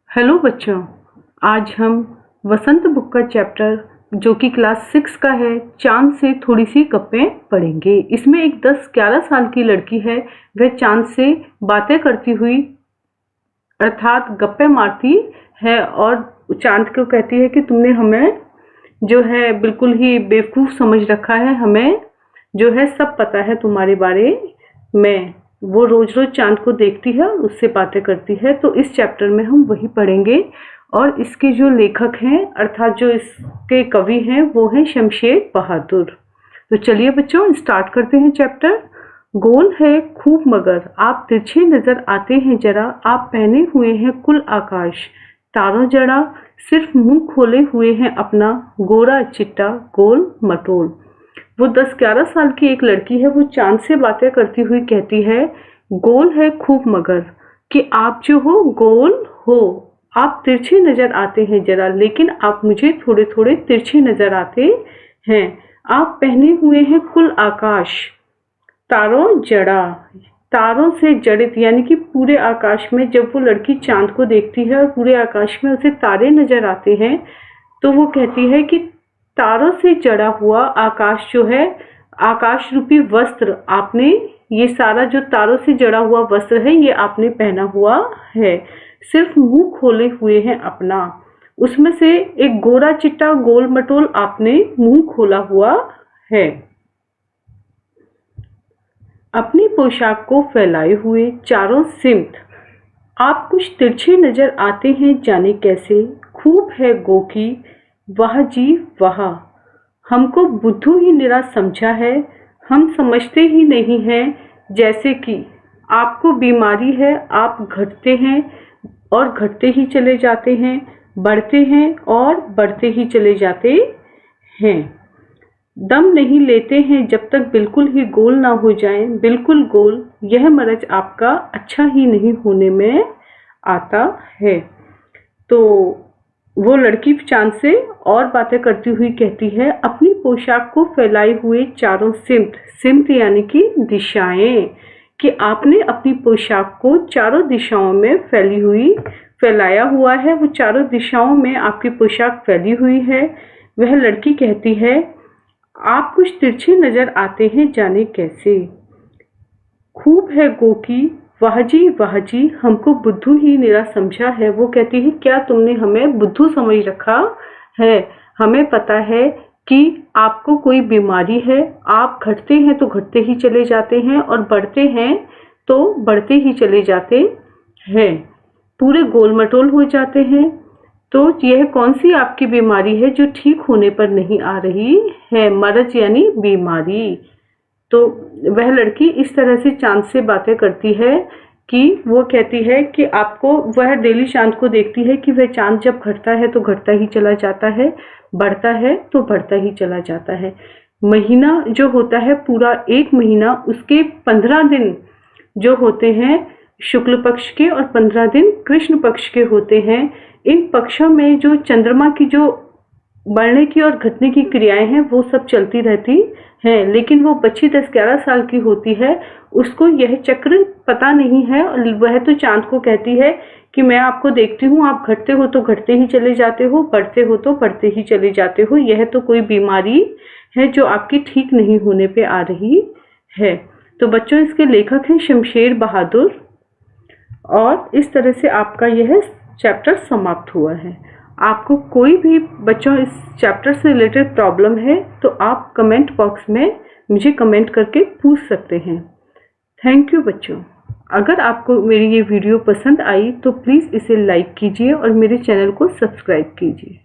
Hello बच्चों, आज हम वसंत बुक का चैप्टर जो कि क्लास 6 का है, चांद से थोड़ी सी गप्पें पढ़ेंगे। इसमें एक 10-11 साल की लड़की है, वह चांद से बातें करती हुई अर्थात गप्पे मारती है और चांद को कहती है कि तुमने हमें जो है बिल्कुल ही बेवकूफ़ समझ रखा है, हमें जो है सब पता है तुम्हारे बारे में। वो रोज रोज चांद को देखती है, उससे बातें करती है। तो इस चैप्टर में हम वही पढ़ेंगे और इसके जो लेखक हैं अर्थात जो इसके कवि हैं वो हैं शमशेर बहादुर। तो चलिए बच्चों स्टार्ट करते हैं चैप्टर। गोल है खूब मगर आप तिरछे नजर आते हैं जरा, आप पहने हुए हैं कुल आकाश, तारों जड़ा सिर्फ मुंह खोले हुए हैं अपना, गोरा चिट्टा गोल मटोल। वो 10-11 साल की एक लड़की है, वो चांद से बातें करती हुई कहती है गोल है खूब मगर, कि आप जो हो गोल हो, आप तिरछे नजर आते हैं जरा, लेकिन आप मुझे थोड़े थोड़े तिरछे नजर आते हैं। आप पहने हुए हैं कुल आकाश, तारों जड़ा, तारों से जड़ित यानी कि पूरे आकाश में जब वो लड़की चांद को देखती है और पूरे आकाश में उसे तारे नजर आते हैं तो वो कहती है कि तारों से जड़ा हुआ आकाश जो है, आकाश रूपी वस्त्र आपने, ये सारा जो तारों से जड़ा हुआ वस्त्र है ये आपने पहना हुआ है, सिर्फ मुंह खोले हुए हैं अपना, उसमें से एक गोरा चिट्टा गोल मटोल आपने मुंह खोला हुआ है। अपनी पोशाक को फैलाए हुए चारों सिमत आप कुछ तिरछे नजर आते हैं जाने कैसे, खूब है गो की वाह जी वाह, हमको बुद्धू ही निरा समझा है, हम समझते ही नहीं हैं जैसे कि आपको बीमारी है, आप घटते हैं और घटते ही चले जाते हैं, बढ़ते हैं और बढ़ते ही चले जाते हैं, दम नहीं लेते हैं जब तक बिल्कुल ही गोल ना हो जाएं, बिल्कुल गोल, यह मरज आपका अच्छा ही नहीं होने में आता है। तो वो लड़की चांद से और बातें करती हुई कहती है अपनी पोशाक को फैलाए हुए चारों सिमत, सिमत यानी कि दिशाएं, कि आपने अपनी पोशाक को चारों दिशाओं में फैलाया हुआ है, वो चारों दिशाओं में आपकी पोशाक फैली हुई है। वह लड़की कहती है आप कुछ तिरछे नजर आते हैं जाने कैसे, खूब है गो की वाह जी हमको बुद्धू ही निरा समझा है। वो कहती है क्या तुमने हमें बुद्धू समझ रखा है, हमें पता है कि आपको कोई बीमारी है, आप घटते हैं तो घटते ही चले जाते हैं और बढ़ते हैं तो बढ़ते ही चले जाते हैं, पूरे गोल मटोल हो जाते हैं। तो यह कौन सी आपकी बीमारी है जो ठीक होने पर नहीं आ रही है, मरज यानी बीमारी। तो वह लड़की इस तरह से चांद से बातें करती है कि वो कहती है कि आपको, वह डेली चांद को देखती है कि वह चांद जब घटता है तो घटता ही चला जाता है, बढ़ता है तो बढ़ता ही चला जाता है। महीना जो होता है पूरा एक महीना, उसके 15 दिन जो होते हैं शुक्ल पक्ष के और 15 दिन कृष्ण पक्ष के होते हैं। इन पक्षों में जो चंद्रमा की जो बढ़ने की और घटने की क्रियाएं हैं वो सब चलती रहती हैं, लेकिन वो बच्ची 10-11 साल की होती है, उसको यह चक्र पता नहीं है। वह तो चांद को कहती है कि मैं आपको देखती हूँ, आप घटते हो तो घटते ही चले जाते हो, बढ़ते हो तो बढ़ते ही चले जाते हो, यह तो कोई बीमारी है जो आपकी ठीक नहीं होने पे आ रही है। तो बच्चों इसके लेखक हैं शमशेर बहादुर और इस तरह से आपका यह चैप्टर समाप्त हुआ है। आपको कोई भी बच्चों इस चैप्टर से रिलेटेड प्रॉब्लम है तो आप कमेंट बॉक्स में मुझे कमेंट करके पूछ सकते हैं। थैंक यू बच्चों। अगर आपको मेरी ये वीडियो पसंद आई तो प्लीज़ इसे लाइक कीजिए और मेरे चैनल को सब्सक्राइब कीजिए।